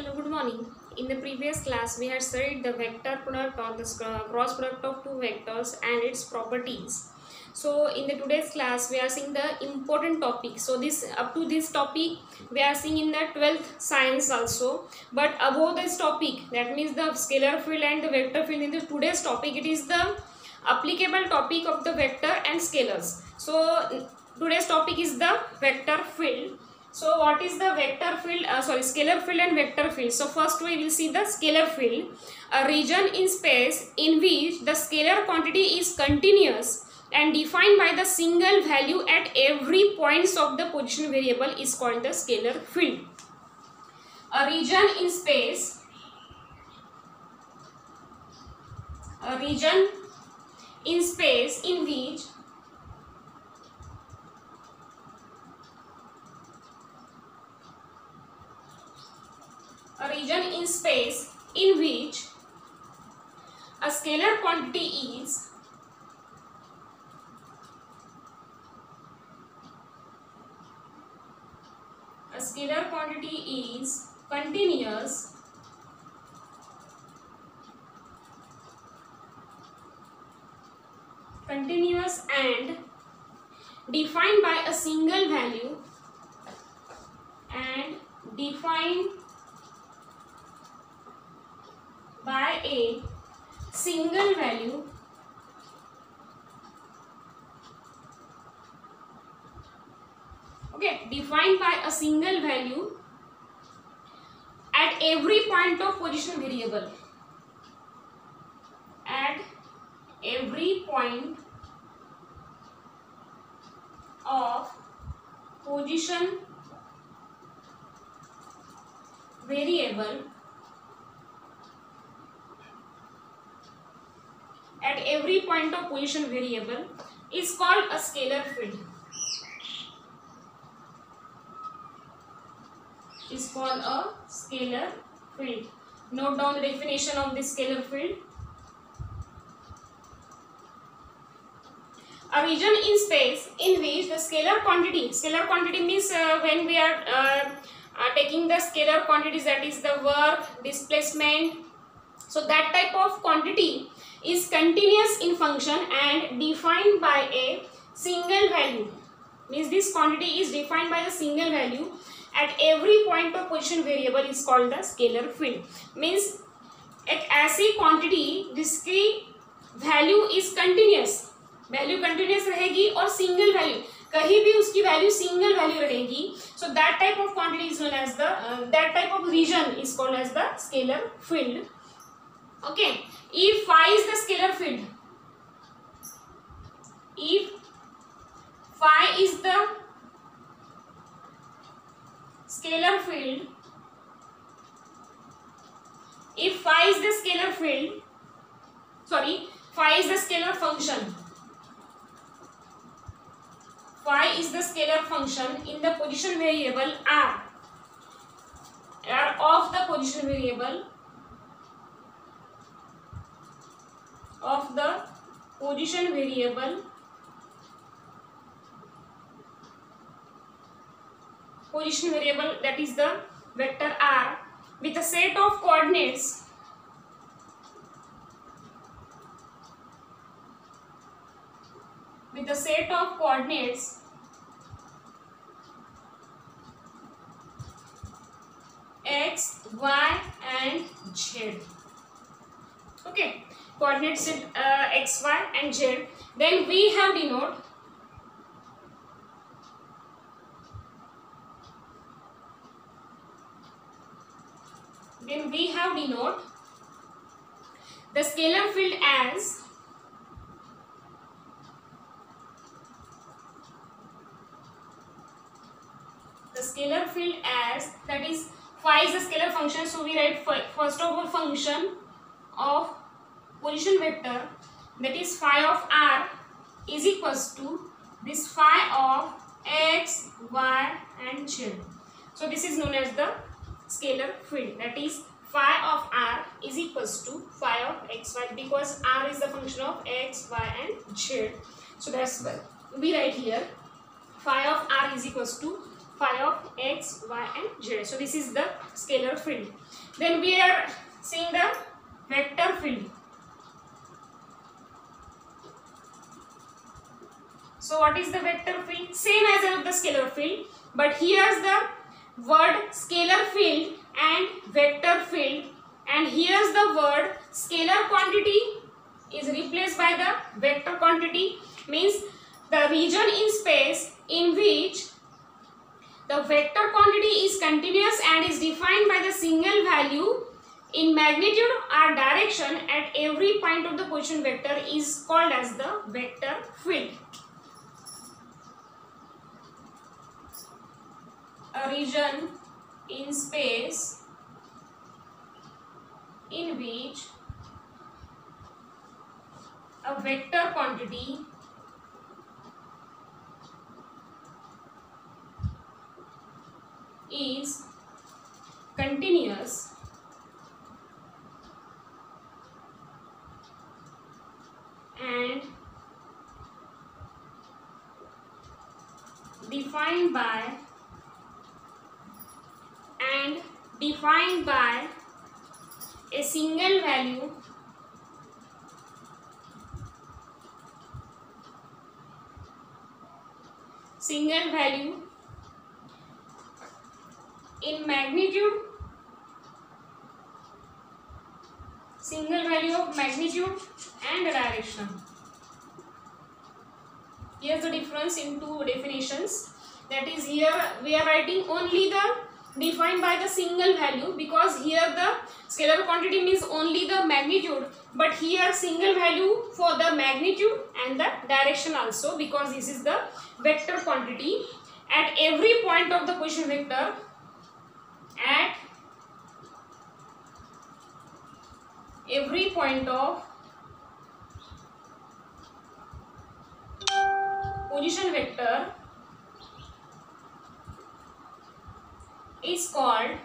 Hello, good morning. In the previous class, we had studied the vector product or the cross product of two vectors and its properties. So, in the today's class, we are seeing the important topic. So, this up to this topic, we are seeing in the 12th science also. But above this topic, that means the scalar field and the vector field in the today's topic, it is the applicable topic of the vector and scalars. So, today's topic is the vector field. So what is the vector field, scalar field and vector field. So first we will see the scalar field, a region in space in which the scalar quantity is continuous and defined by the single value at every points of the position variable is called the scalar field. A region in space, in which a scalar quantity is continuous and defined by a single value defined by a single value at every point of position variable, at every point of position variable, at every point of position variable is called a scalar field. Is called a scalar field. Note down the definition of this scalar field. A region in space in which the scalar quantity means when we are taking the scalar quantities, that is the work, displacement. So that type of quantity is continuous in function and defined by a single value. Means this quantity is defined by a single value at every point of position variable is called the scalar field. Means एक ऐसी quantity जिसकी value is continuous, value continuous रहेगी और single value, कहीं भी उसकी value single value रहेगी. So that type of quantity is known as the that type of region is called as the scalar field. Okay, if phi is the scalar field, if phi is the scalar field, if phi is the scalar field, phi is the scalar function, phi is the scalar function in the position variable r of the position variable that is the vector r with a set of coordinates x, y and z. Okay, coordinates x, y and z. Then we have denote the scalar field as that is phi is a scalar function. So we write first of all function of position vector, that is phi of r is equals to this phi of x, y and z. So this is known as the scalar field, that is phi of r is equals to phi of x, y, because r is the function of x, y and z. So that's why we write here phi of r is equals to phi of x, y and z. So this is the scalar field. Then we are seeing the vector field. So what is the vector field? Same as the scalar field, but here's the word scalar field and vector field, and here's the word scalar quantity is replaced by the vector quantity. Means the region in space in which the vector quantity is continuous and is defined by the single value in magnitude or direction at every point of the position vector is called as the vector field. A region in space in which a vector quantity is continuous and defined by a single value in magnitude, single value of magnitude and direction. Here's the difference in two definitions. That is, here we are writing only the defined by the single value, because here the scalar quantity means only the magnitude, but here single value for the magnitude and the direction also, because this is the vector quantity at every point of the position vector. At every point of position vector is called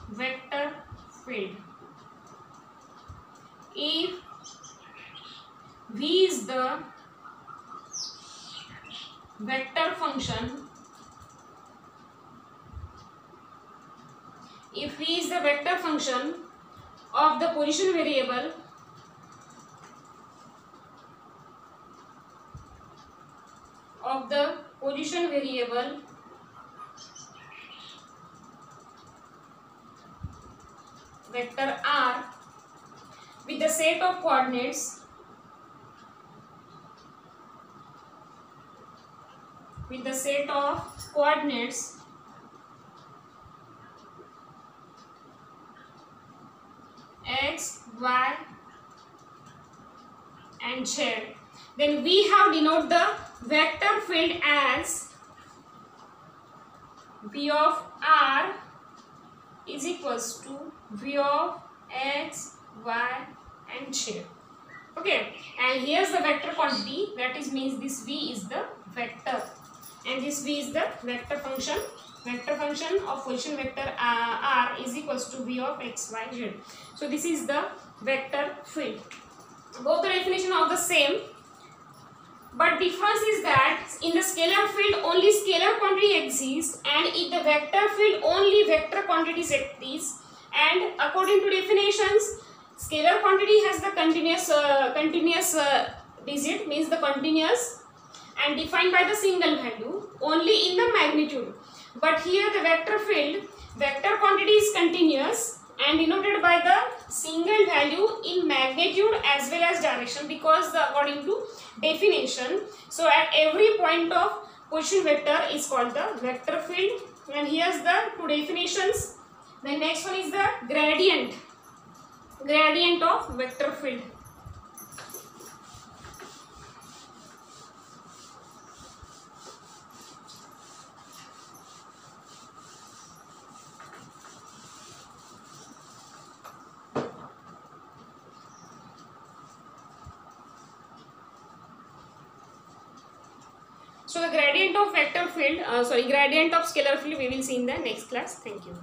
vector field. If V is the vector function, if V is the vector function of the position variable vector r with the set of coordinates x, y and z, then we have denoted the vector field as V of r is equals to V of x, y and z. Okay, and here's the vector quantity, that is means this V is the vector and this V is the vector function. Vector function of position vector r is equals to V of x, y, z. So this is the vector field. Both the definition are the same, but difference is that in the scalar field only scalar quantity exists, and in the vector field only vector quantities exist. And according to definitions, scalar quantity has the continuous digit, means the continuous and defined by the single value only in the magnitude. But here the vector field, vector quantity is continuous and denoted by the single value in magnitude as well as direction, because according to definition, so at every point of position vector is called the vector field. And here's the two definitions. The next one is the gradient of vector field. So the gradient of vector field, gradient of scalar field we will see in the next class. Thank you.